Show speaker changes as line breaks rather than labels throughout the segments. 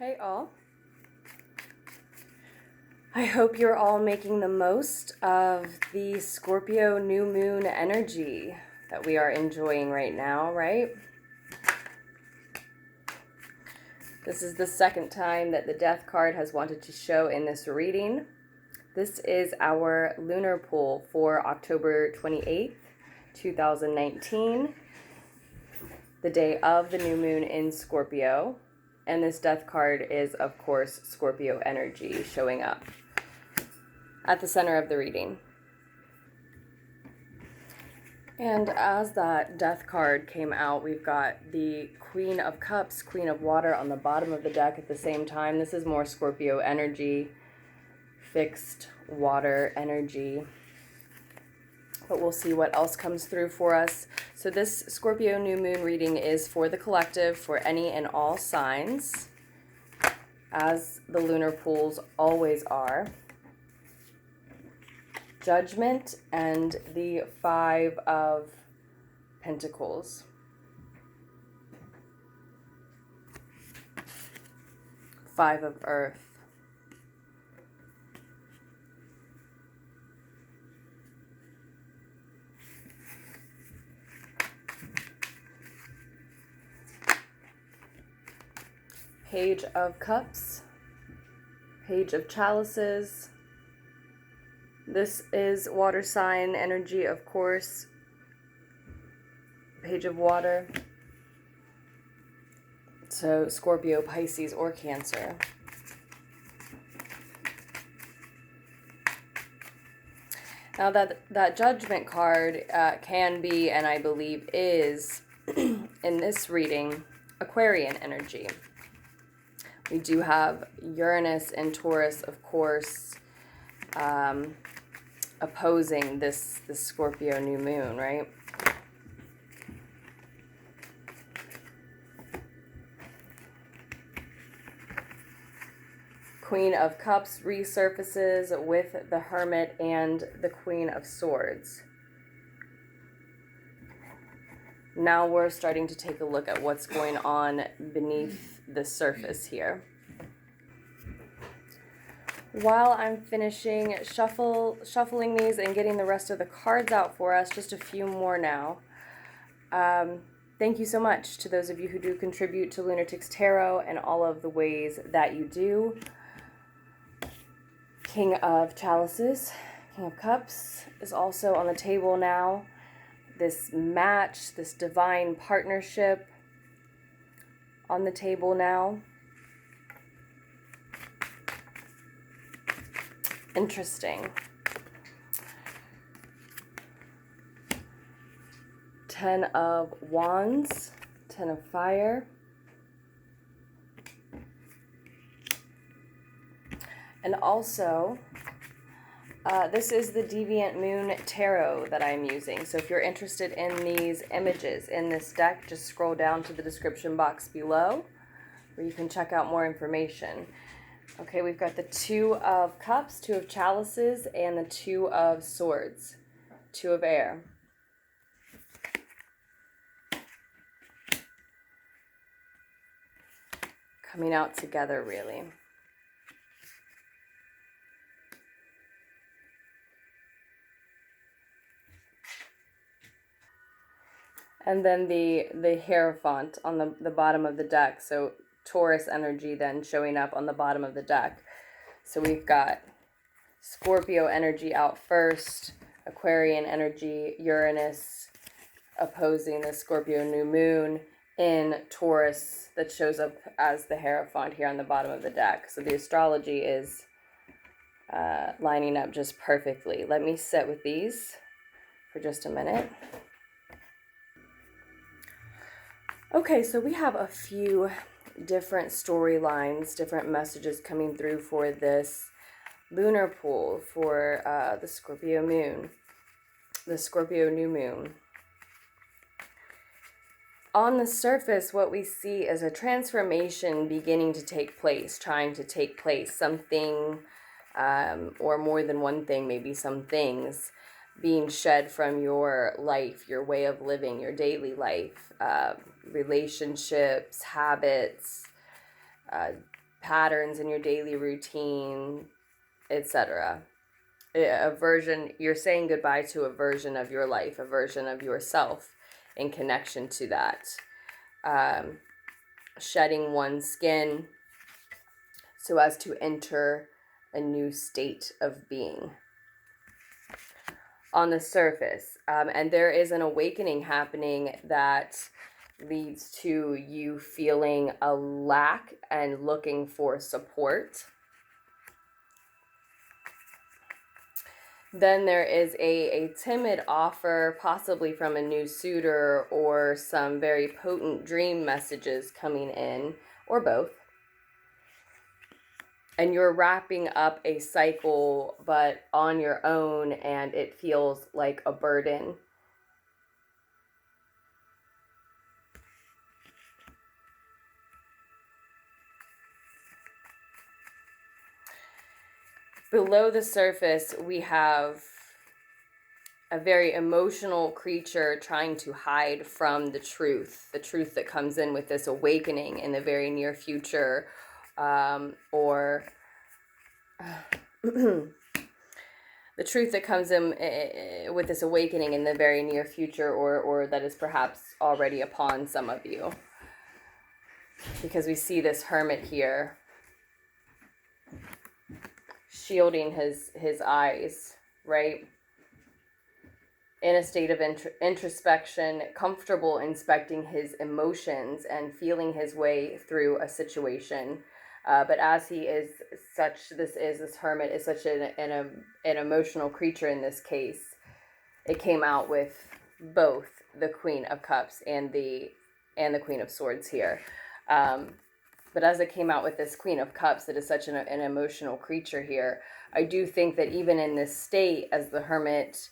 Hey all. I hope you're all making the most of the Scorpio New Moon energy that we are enjoying right now, right? This is the second time that the Death card has wanted to show in this reading. This is our Lunar Pull for October 28th, 2019, the day of the new moon in Scorpio. And this Death card is, of course, Scorpio energy showing up at the center of the reading. And as that Death card came out, we've got the Queen of Cups, Queen of Water on the bottom of the deck at the same time. This is more Scorpio energy, fixed water energy. But we'll see what else comes through for us. So this Scorpio New Moon reading is for the collective, for any and all signs, as the lunar pools always are. Judgment and the Five of Pentacles. Five of Earth. Page of Cups, Page of Chalices. This is water sign energy, of course. Page of Water. So Scorpio, Pisces, or Cancer. Now that Judgment card can be, and I believe is, in this reading, Aquarian energy. We do have Uranus and Taurus, of course, opposing this Scorpio new moon, right? Queen of Cups resurfaces with the Hermit and the Queen of Swords. Now we're starting to take a look at what's going on beneath the surface here. While I'm finishing shuffling these and getting the rest of the cards out for us, just a few more now. Thank you so much to those of you who do contribute to Lunartics Tarot and all of the ways that you do. King of Chalices, King of Cups is also on the table now. This match, this divine partnership on the table now. Interesting. 10 of Wands, 10 of Fire. And also, this is the Deviant Moon Tarot that I'm using. So if you're interested in these images in this deck, just scroll down to the description box below where you can check out more information. Okay, we've got the Two of Cups, Two of Chalices, and the Two of Swords, Two of Air. Coming out together, really. And then the Hierophant on the bottom of the deck. So Taurus energy then showing up on the bottom of the deck. So we've got Scorpio energy out first, Aquarian energy, Uranus opposing the Scorpio new moon in Taurus that shows up as the Hierophant here on the bottom of the deck. So the astrology is lining up just perfectly. Let me sit with these for just a minute. Okay, so we have a few different storylines, different messages coming through for this lunar pull for the Scorpio moon, the Scorpio new moon. On the surface, what we see is a transformation beginning to take place, trying to take place. Something, or more than one thing, maybe some things, being shed from your life, your way of living, your daily life, relationships, habits, patterns in your daily routine, etc. A version, you're saying goodbye to a version of your life, a version of yourself in connection to that. Shedding one's skin so as to enter a new state of being. On the surface, and there is an awakening happening that leads to you feeling a lack and looking for support. Then there is a timid offer, possibly from a new suitor, or some very potent dream messages coming in, or both. And you're wrapping up a cycle, but on your own, and it feels like a burden. Below the surface, we have a very emotional creature trying to hide from the truth that comes in with this awakening in the very near future, or the truth that comes in with this awakening in the very near future, or that is perhaps already upon some of you. Because we see this hermit here shielding his eyes, right? In a state of introspection, comfortable inspecting his emotions and feeling his way through a situation. But as he is such, this hermit is such an emotional creature in this case. It came out with both the Queen of Cups and the Queen of Swords here. But as it came out with this Queen of Cups, that is such an emotional creature here, I do think that even in this state, as the hermit,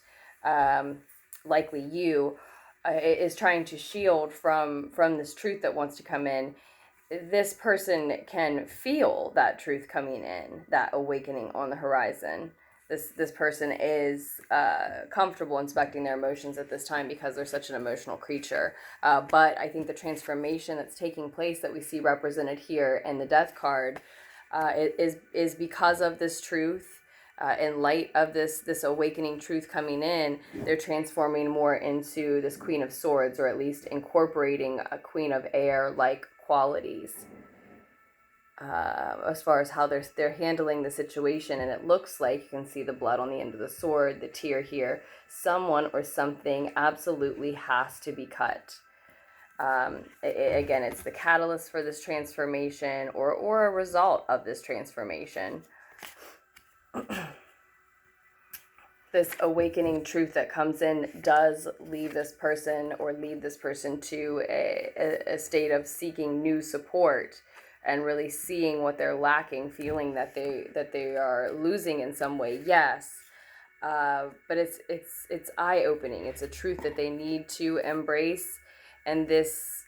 likely you, is trying to shield from this truth that wants to come in, this person can feel that truth coming in, that awakening on the horizon. This person is comfortable inspecting their emotions at this time because they're such an emotional creature. But I think the transformation that's taking place that we see represented here in the Death card is because of this truth. In light of this awakening truth coming in, they're transforming more into this Queen of Swords, or at least incorporating a Queen of Air-like qualities. As far as how they're handling the situation, and it looks like you can see the blood on the end of the sword, the tear here. Someone or something absolutely has to be cut. Again, it's the catalyst for this transformation, or a result of this transformation. This awakening truth that comes in does leave this person, or lead this person to a state of seeking new support and really seeing what they're lacking, feeling that they are losing in some way. Yes, but it's eye-opening. It's a truth that they need to embrace, and this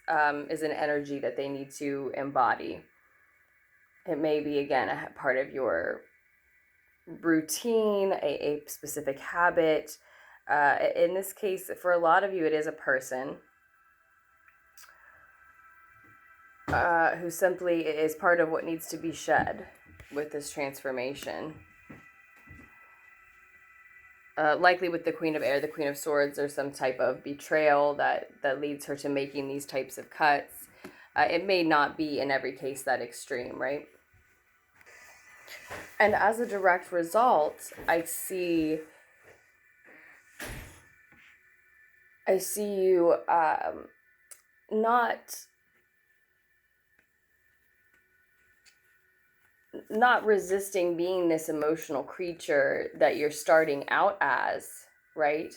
is an energy that they need to embody. It may be, again, a part of your routine, a specific habit. In this case, for a lot of you, it is a person who simply is part of what needs to be shed with this transformation. Likely with the Queen of Air, the Queen of Swords, there's some type of betrayal that leads her to making these types of cuts. It may not be in every case that extreme, right? And as a direct result, I see you not resisting being this emotional creature that you're starting out as, right?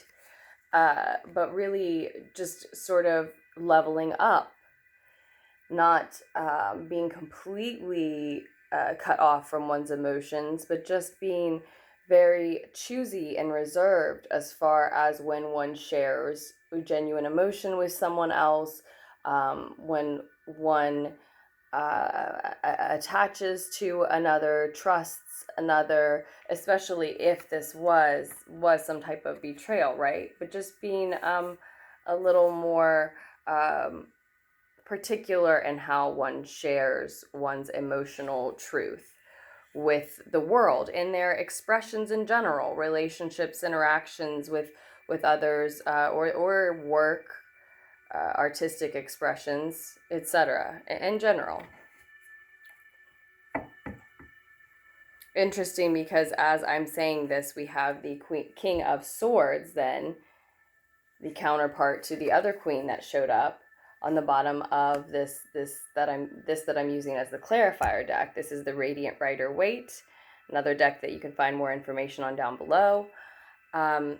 But really just sort of leveling up, not being completely cut off from one's emotions, but just being very choosy and reserved as far as when one shares a genuine emotion with someone else, when one attaches to another, trusts another, especially if this was some type of betrayal, right? But just being a little more particular in how one shares one's emotional truth with the world, in their expressions in general, relationships, interactions with others, or work, artistic expressions, etc. in general. Interesting, because as I'm saying this, we have the King of Swords, then the counterpart to the other queen that showed up on the bottom of this that I'm using as the clarifier deck. This is the Radiant Rider-Waite, another deck that you can find more information on down below. And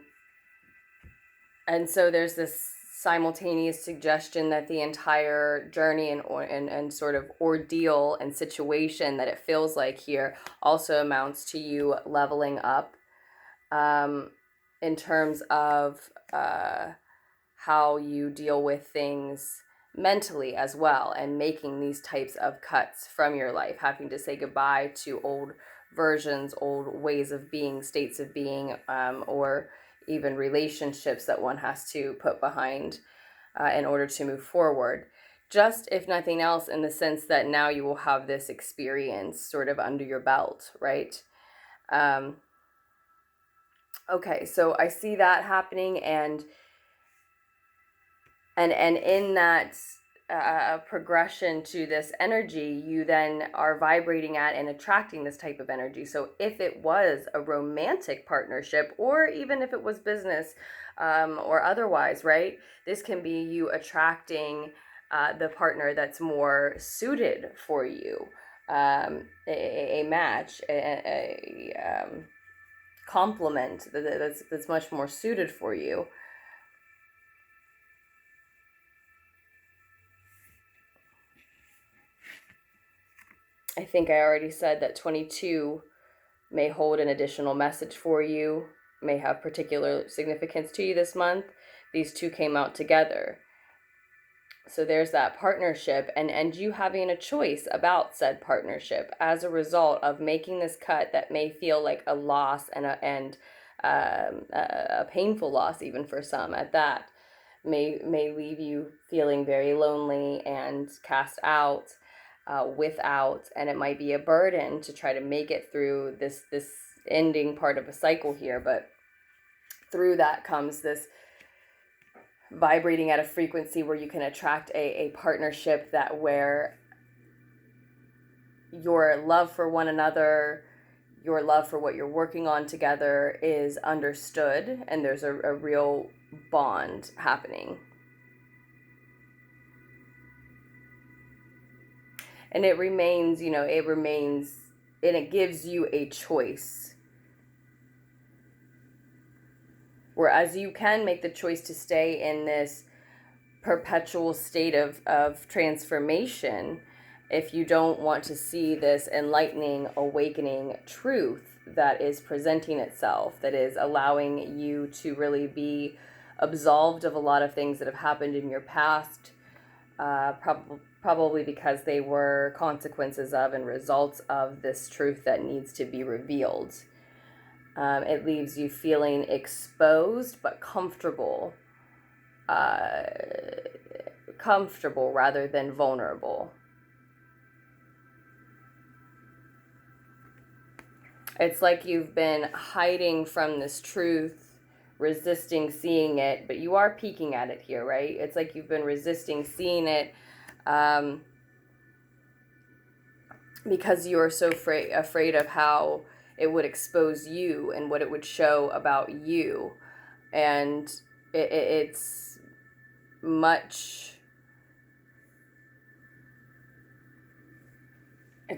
so there's this simultaneous suggestion that the entire journey and sort of ordeal and situation that it feels like here also amounts to you leveling up, in terms of how you deal with things mentally as well, and making these types of cuts from your life, having to say goodbye to old versions, old ways of being, states of being, or even relationships that one has to put behind in order to move forward. Just, if nothing else, in the sense that now you will have this experience sort of under your belt, right? Okay, so I see that happening, and in that progression to this energy, you then are vibrating at and attracting this type of energy. So if it was a romantic partnership, or even if it was business, or otherwise, right, this can be you attracting the partner that's more suited for you, a match, a complement that's much more suited for you. I think I already said that 22 may hold an additional message for you, may have particular significance to you this month. These two came out together. So there's that partnership, and you having a choice about said partnership as a result of making this cut that may feel like a loss, and a painful loss even for some at that, may leave you feeling very lonely and cast out, without, and it might be a burden to try to make it through this ending part of a cycle here. But through that comes this vibrating at a frequency where you can attract a partnership that where your love for one another, your love for what you're working on together is understood, and there's a real bond happening. And it remains, and it gives you a choice. Whereas you can make the choice to stay in this perpetual state of transformation if you don't want to see this enlightening, awakening truth that is presenting itself, that is allowing you to really be absolved of a lot of things that have happened in your past, probably because they were consequences of and results of this truth that needs to be revealed. It leaves you feeling exposed but comfortable, rather than vulnerable. It's like you've been hiding from this truth, resisting seeing it, but you are peeking at it here, right? It's like you've been resisting seeing it, because you are so afraid of how it would expose you and what it would show about you. And it's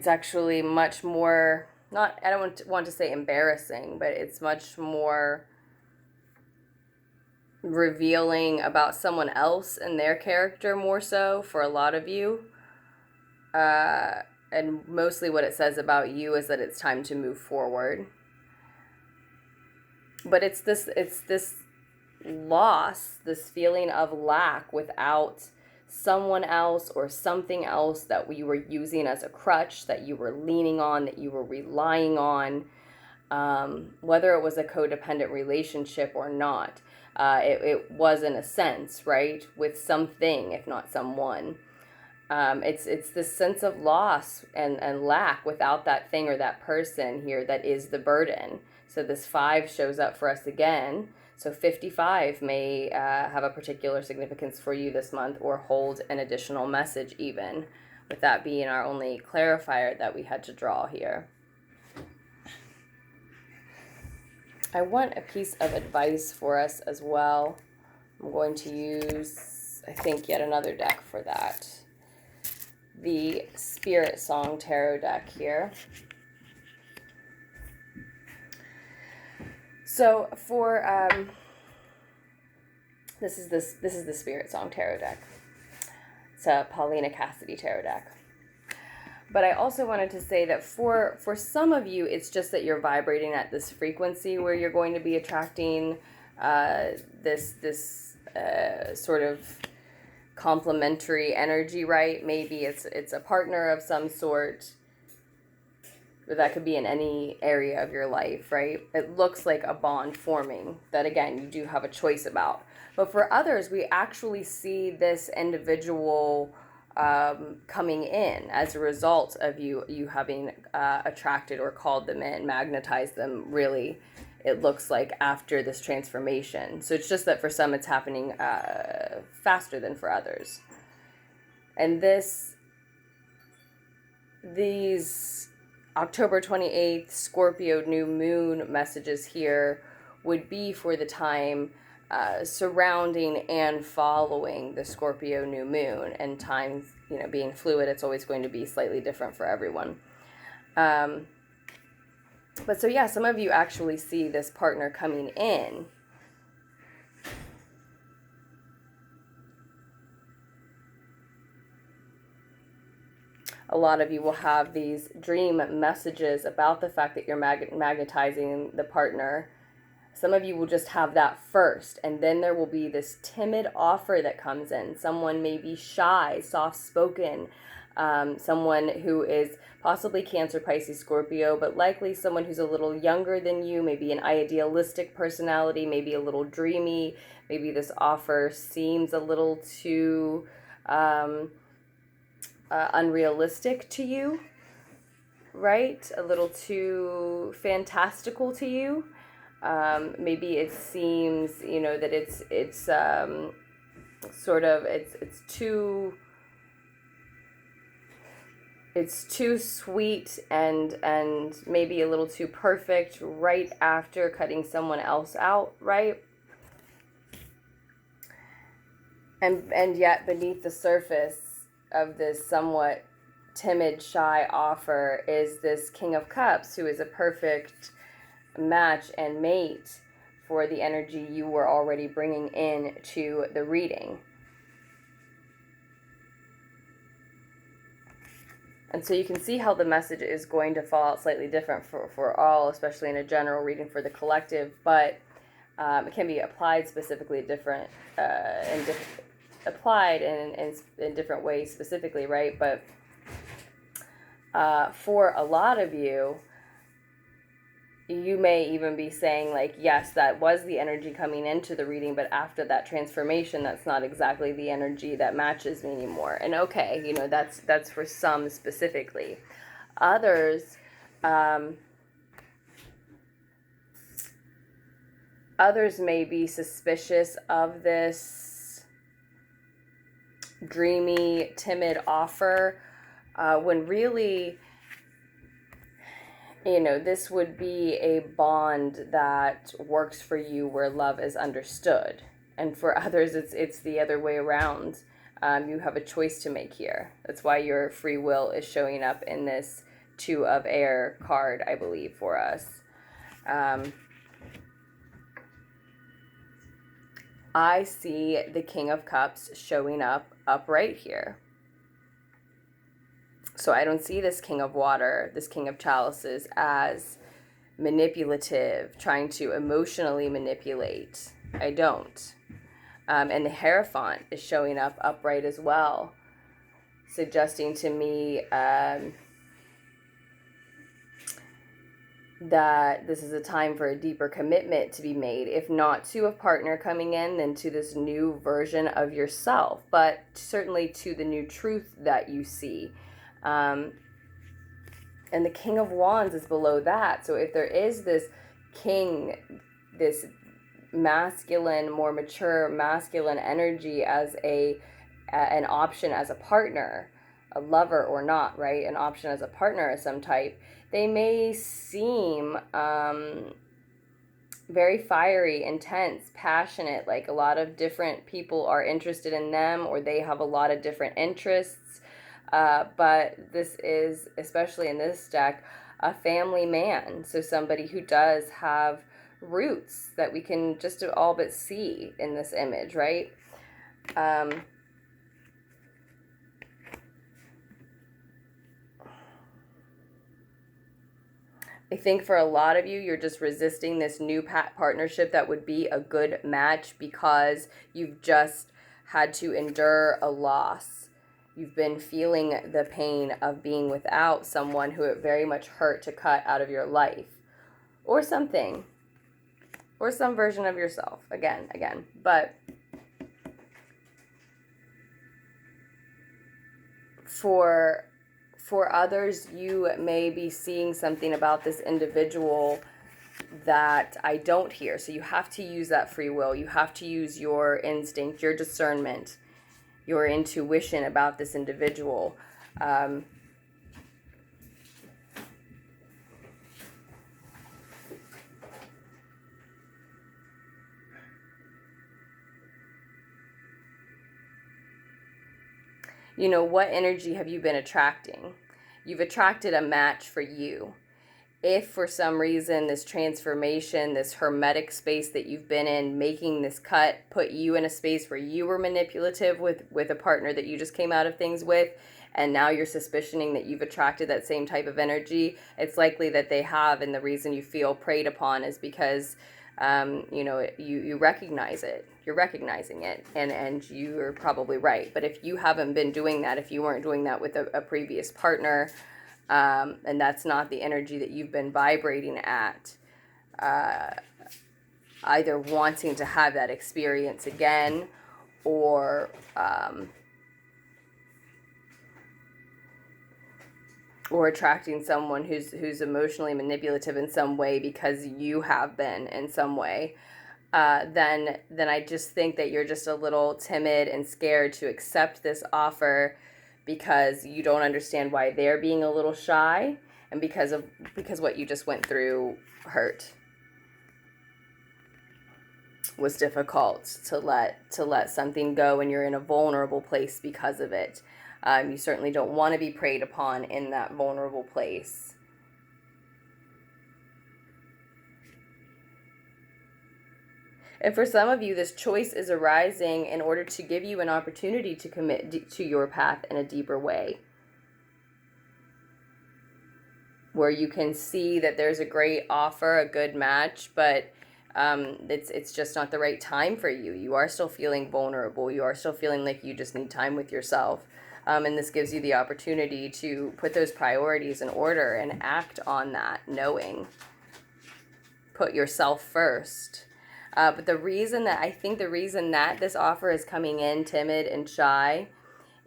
actually much more, I don't want to say embarrassing, but it's much more revealing about someone else and their character, more so for a lot of you. And mostly what it says about you is that it's time to move forward. But it's this loss, this feeling of lack without someone else or something else that you were using as a crutch, that you were leaning on, that you were relying on, whether it was a codependent relationship or not. It was in a sense, right, with something, if not someone. It's this sense of loss and lack without that thing or that person here that is the burden. So this 5 shows up for us again. So 55 may have a particular significance for you this month, or hold an additional message even, with that being our only clarifier that we had to draw here. I want a piece of advice for us as well. I'm going to use, I think, yet another deck for that. The SpirtSong Tarot deck here. So for this is the SpirtSong Tarot deck. It's a Paulina Cassidy tarot deck. But I also wanted to say that for some of you, it's just that you're vibrating at this frequency where you're going to be attracting this sort of complementary energy, right? Maybe it's a partner of some sort. That could be in any area of your life, right? It looks like a bond forming that, again, you do have a choice about. But for others, we actually see this individual coming in as a result of you having attracted or called them in, magnetized them, really, it looks like, after this transformation. So it's just that for some it's happening faster than for others. And these October 28th Scorpio New Moon messages here would be for the time surrounding and following the Scorpio New Moon, and time, being fluid, it's always going to be slightly different for everyone. But so yeah, some of you actually see this partner coming in. A lot of you will have these dream messages about the fact that you're magnetizing the partner. Some of you will just have that first, and then there will be this timid offer that comes in. Someone may be shy, soft-spoken, someone who is possibly Cancer, Pisces, Scorpio, but likely someone who's a little younger than you, maybe an idealistic personality, maybe a little dreamy. Maybe this offer seems a little too unrealistic to you, right? A little too fantastical to you. Maybe it seems, that it's sort of, it's too sweet and maybe a little too perfect right after cutting someone else out, right? And yet beneath the surface of this somewhat timid, shy offer is this King of Cups, who is a perfect match and mate for the energy you were already bringing in to the reading. And so you can see how the message is going to fall out slightly different for all, especially in a general reading for the collective, but it can be applied specifically applied in different ways specifically, right? But for a lot of you, you may even be saying, like, yes, that was the energy coming into the reading, but after that transformation, that's not exactly the energy that matches me anymore. And okay, that's for some specifically. Others, others may be suspicious of this dreamy, timid offer, when really, this would be a bond that works for you where love is understood. And for others, it's the other way around. You have a choice to make here. That's why your free will is showing up in this 2 of Air card, I believe, for us. I see the King of Cups showing up upright here. So I don't see this King of Water, this King of Chalices, as manipulative, trying to emotionally manipulate. I don't. And the Hierophant is showing up upright as well, suggesting to me that this is a time for a deeper commitment to be made, if not to a partner coming in, then to this new version of yourself, but certainly to the new truth that you see. And the King of Wands is below that. So if there is this king, this masculine, more mature masculine energy as an option as a partner, a lover or not, right? An option as a partner of some type, they may seem very fiery, intense, passionate, like a lot of different people are interested in them, or they have a lot of different interests. But this is, especially in this deck, a family man. So somebody who does have roots that we can just all but see in this image, right? I think for a lot of you, you're just resisting this new partnership that would be a good match because you've just had to endure a loss. You've been feeling the pain of being without someone who it very much hurt to cut out of your life. Or something. Or some version of yourself. Again. But for others, you may be seeing something about this individual that I don't hear. So you have to use that free will. You have to use your instinct, your discernment, your intuition about this individual. You know, what energy have you been attracting? You've attracted a match for you. If for some reason this transformation, this hermetic space that you've been in, making this cut, put you in a space where you were manipulative with a partner that you just came out of things with, and now you're suspicioning that you've attracted that same type of energy, it's likely that they have, and the reason you feel preyed upon is because you recognize it. You're recognizing it, and you're probably right. But if you haven't been doing that, if you weren't doing that with a previous partner, and that's not the energy that you've been vibrating at, either wanting to have that experience again, or attracting someone who's emotionally manipulative in some way because you have been in some way, then I just think that you're just a little timid and scared to accept this offer because you don't understand why they're being a little shy, and because what you just went through hurt, was difficult to let something go, and you're in a vulnerable place because of it. You certainly don't want to be preyed upon in that vulnerable place. And for some of you, this choice is arising in order to give you an opportunity to commit to your path in a deeper way, where you can see that there's a great offer, a good match, but it's just not the right time for you. You are still feeling vulnerable. You are still feeling like you just need time with yourself. And this gives you the opportunity to put those priorities in order and act on that, knowing. Put yourself first. But the reason that this offer is coming in timid and shy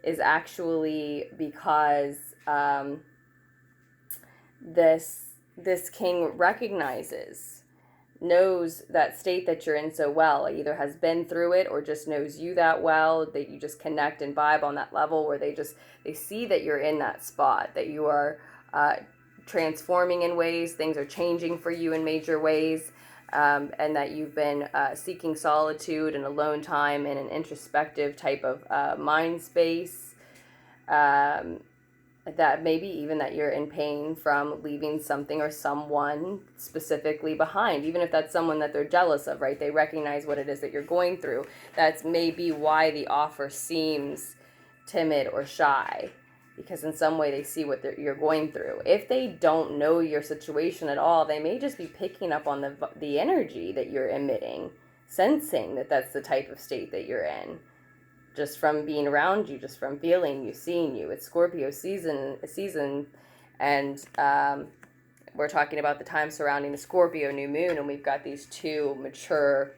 is actually because this king knows that state that you're in so well, either has been through it or just knows you that well, that you just connect and vibe on that level where they see that you're in that spot, that you are transforming in ways, things are changing for you in major ways, and that you've been seeking solitude and alone time in an introspective type of mind space, that maybe even that you're in pain from leaving something or someone specifically behind, even if that's someone that they're jealous of, right? They recognize what it is that you're going through. That's maybe why the offer seems timid or shy, because in some way they see what you're going through. If they don't know your situation at all, they may just be picking up on the energy that you're emitting, sensing that that's the type of state that you're in. Just from being around you, just from feeling you, seeing you. It's Scorpio season, and we're talking about the time surrounding the Scorpio new moon, and we've got these two mature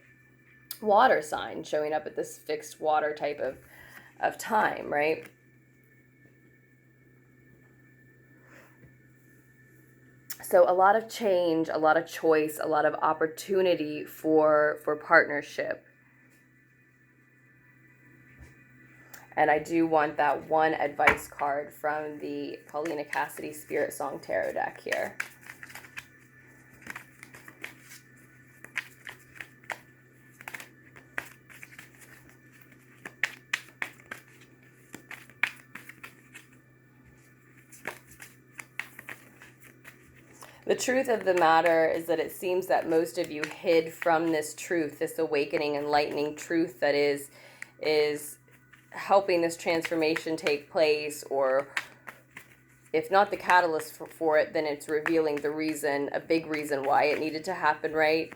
water signs showing up at this fixed water type of time, right? So a lot of change, a lot of choice, a lot of opportunity for partnership. And I do want that one advice card from the Paulina Cassidy SpirtSong Tarot deck here. The truth of the matter is that it seems that most of you hid from this truth, this awakening, enlightening truth that is helping this transformation take place, or if not the catalyst for it, then it's revealing the reason, a big reason why it needed to happen, right?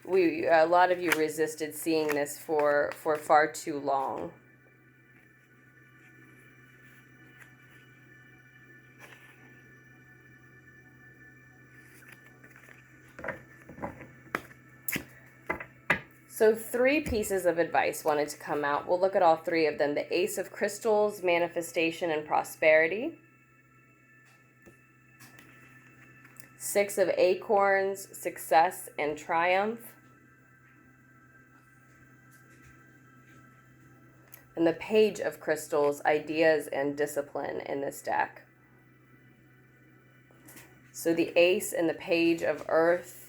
A lot of you resisted seeing this for far too long. So 3 pieces of advice wanted to come out. We'll look at all 3 of them. The Ace of Crystals, manifestation and prosperity. 6 of Acorns, success and triumph. And the Page of Crystals, ideas and discipline in this deck. So the Ace and the Page of Earth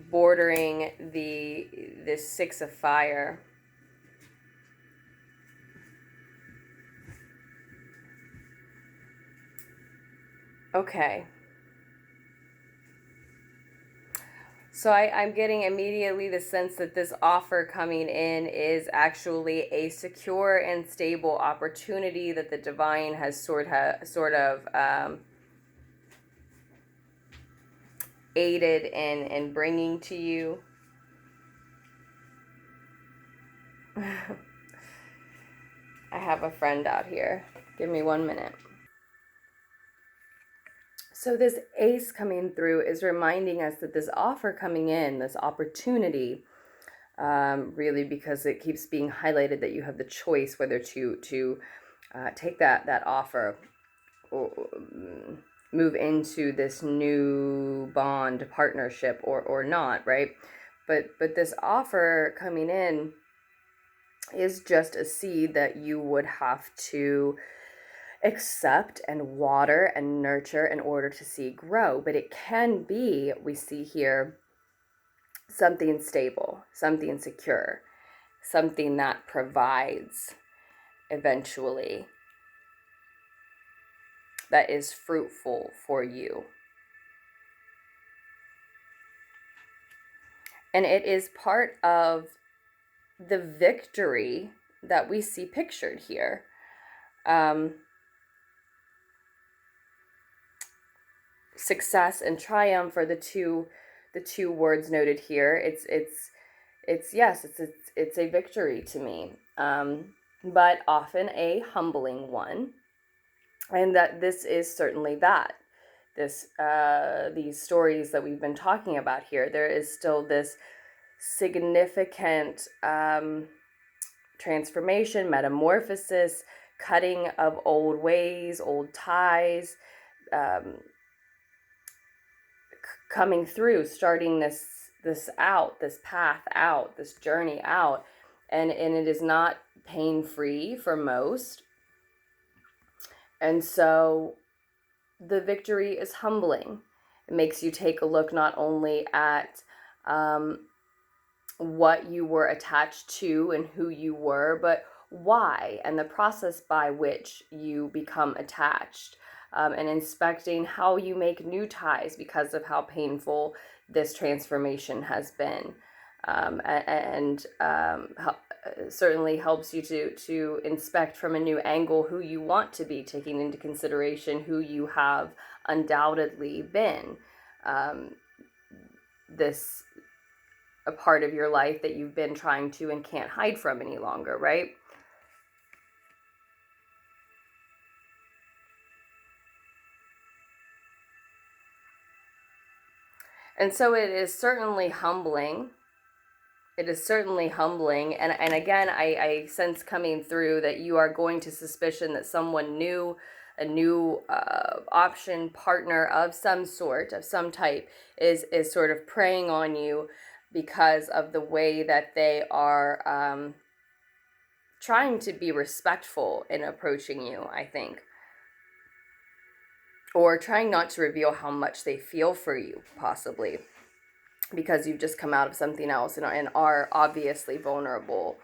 bordering the 6 of Fire. Okay. So I'm getting immediately the sense that this offer coming in is actually a secure and stable opportunity that the divine has sort of aided in bringing to you. I have a friend out here. Give me 1 minute. So this Ace coming through is reminding us that this offer coming in, this opportunity, really, because it keeps being highlighted that you have the choice whether to take that offer or move into this new bond partnership or not, right? But this offer coming in is just a seed that you would have to accept and water and nurture in order to see grow. But it can be, we see here, something stable, something secure, something that provides eventually, that is fruitful for you. And it is part of the victory that we see pictured here. Success and triumph are the two words noted here. It's yes, it's a victory to me, but often a humbling one. And that this is certainly that. These stories that we've been talking about here, there is still this significant transformation, metamorphosis, cutting of old ways, old ties, coming through, starting this path out, this journey out, and it is not pain-free for most. And so the victory is humbling. It makes you take a look not only at what you were attached to and who you were, but why and the process by which you become attached, and inspecting how you make new ties because of how painful this transformation has been. Certainly helps you to inspect from a new angle who you want to be, taking into consideration who you have undoubtedly been. This a part of your life that you've been trying to and can't hide from any longer, right? And so it is certainly humbling. It is certainly humbling. And again, I sense coming through that you are going to suspicion that someone new, a new option, partner of some sort, of some type, is sort of preying on you because of the way that they are trying to be respectful in approaching you, I think. Or trying not to reveal how much they feel for you, possibly, because you've just come out of something else and are obviously vulnerable,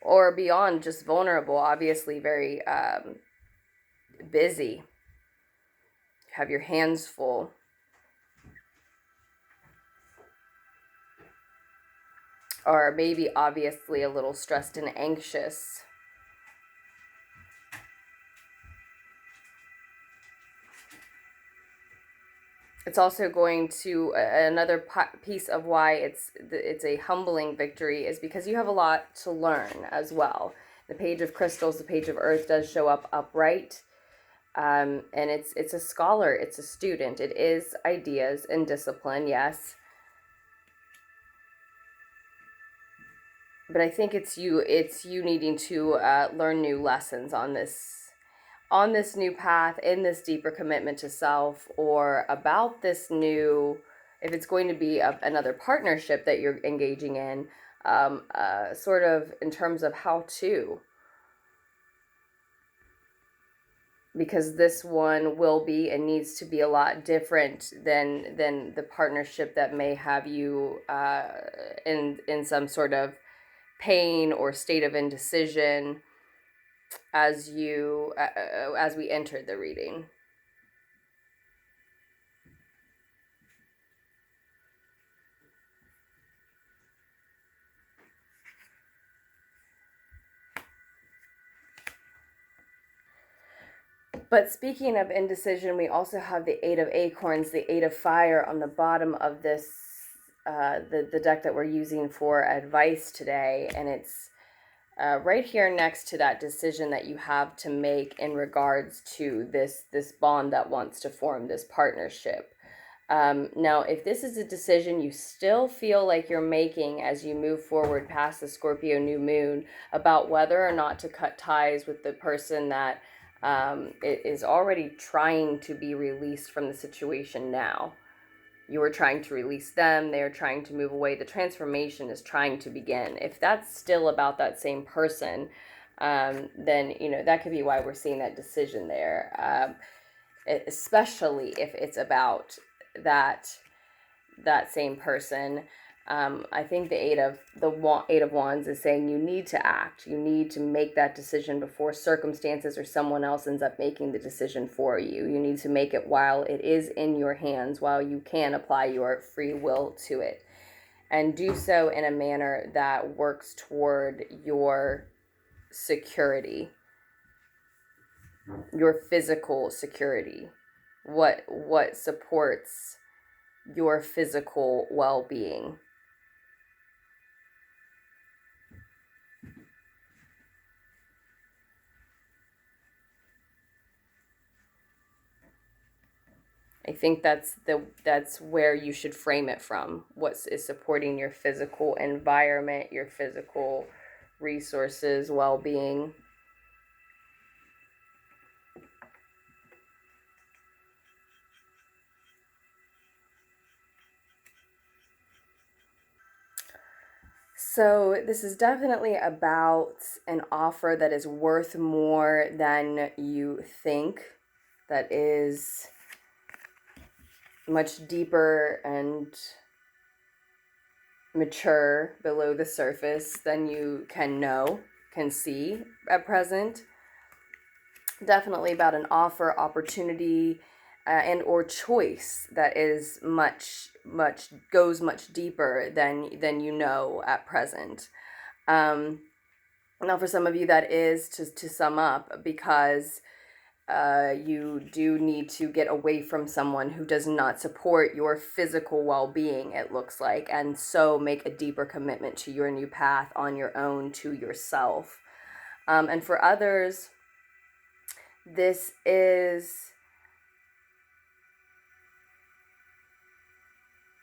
or beyond just vulnerable, obviously very busy, have your hands full. Or maybe obviously a little stressed and anxious. It's also going to, another piece of why it's a humbling victory is because you have a lot to learn as well. The Page of Crystals, the Page of Earth does show up upright. And it's a scholar, it's a student. It is ideas and discipline, yes. But I think it's you needing to learn new lessons on this new path, in this deeper commitment to self, or about this new, if it's going to be another partnership that you're engaging in, sort of in terms of how to. Because this one will be and needs to be a lot different than the partnership that may have you in some sort of pain or state of indecision as we entered the reading. But speaking of indecision, we also have the Eight of Acorns, the Eight of Fire on the bottom of this, the deck that we're using for advice today. And it's right here next to that decision that you have to make in regards to this bond that wants to form, this partnership. Now, if this is a decision you still feel like you're making as you move forward past the Scorpio New Moon about whether or not to cut ties with the person that is already trying to be released from the situation now. You are trying to release them, they are trying to move away, the transformation is trying to begin. If that's still about that same person, then, that could be why we're seeing that decision there. Especially if it's about that same person. I think the Eight of Wands is saying you need to act. You need to make that decision before circumstances or someone else ends up making the decision for you. You need to make it while it is in your hands, while you can apply your free will to it. And do so in a manner that works toward your security, your physical security. What supports your physical well-being. I think that's where you should frame it from. What is supporting your physical environment, your physical resources, well-being. So this is definitely about an offer that is worth more than you think, that is much deeper and mature below the surface than you can see at present. Definitely about an offer, opportunity, and or choice that is goes much deeper than at present. Now for some of you that is, to sum up, because you do need to get away from someone who does not support your physical well-being, it looks like, and so make a deeper commitment to your new path on your own, to yourself. And for others, this is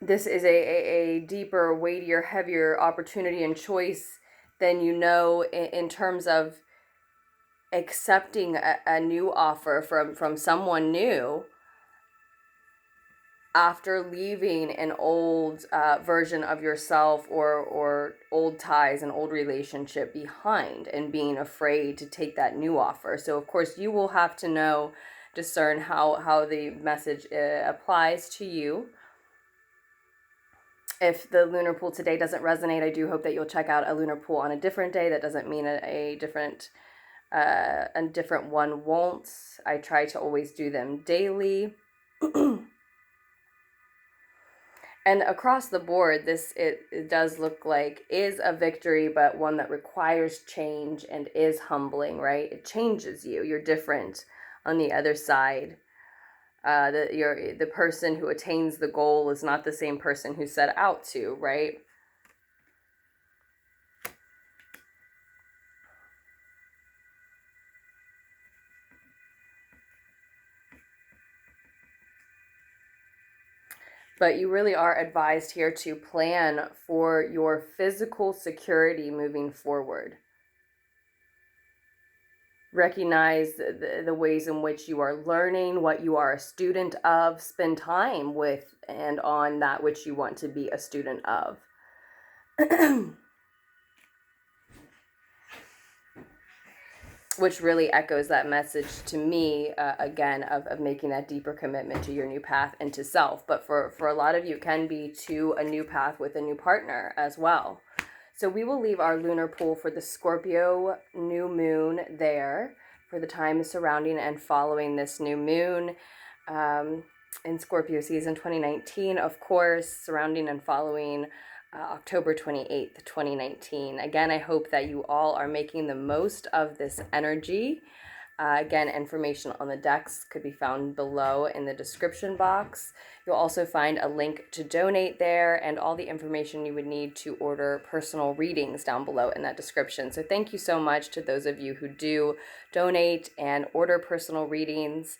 this is a deeper, weightier, heavier opportunity and choice than you know in terms of accepting a new offer from someone new after leaving an old version of yourself or old ties, an old relationship behind, and being afraid to take that new offer. So of course you will have to discern how the message applies to you. If the lunar pool today doesn't resonate, I do hope that you'll check out a lunar pool on a different day. That doesn't mean a different one won't. I try to always do them daily. And across the board, it does look like is a victory, but one that requires change and is humbling, right? It changes you. You're different on the other side. The person who attains the goal is not the same person who set out to, right? But you really are advised here to plan for your physical security moving forward. Recognize the ways in which you are learning, what you are a student of. Spend time with and on that which you want to be a student of. Which really echoes that message to me, again, of making that deeper commitment to your new path and to self. But for a lot of you, it can be to a new path with a new partner as well. So we will leave our lunar pool for the Scorpio new moon there for the time surrounding and following this new moon in Scorpio season 2019, of course, surrounding and following October 28th, 2019. Again, I hope that you all are making the most of this energy. Again, information on the decks could be found below in the description box. You'll also find a link to donate there and all the information you would need to order personal readings down below in that description. So thank you so much to those of you who do donate and order personal readings.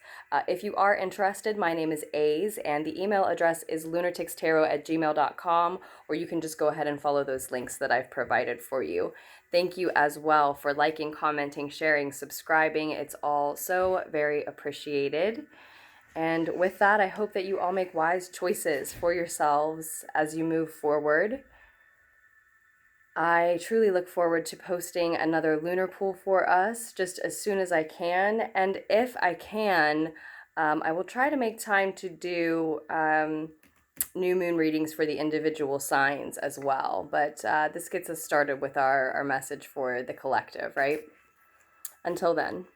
If you are interested, my name is Aze, and the email address is lunartickstarot@gmail.com, or you can just go ahead and follow those links that I've provided for you. Thank you as well for liking, commenting, sharing, subscribing. It's all so very appreciated. And with that, I hope that you all make wise choices for yourselves as you move forward. I truly look forward to posting another lunar pool for us just as soon as I can. And if I can, I will try to make time to do new moon readings for the individual signs as well. But this gets us started with our message for the collective, right? Until then.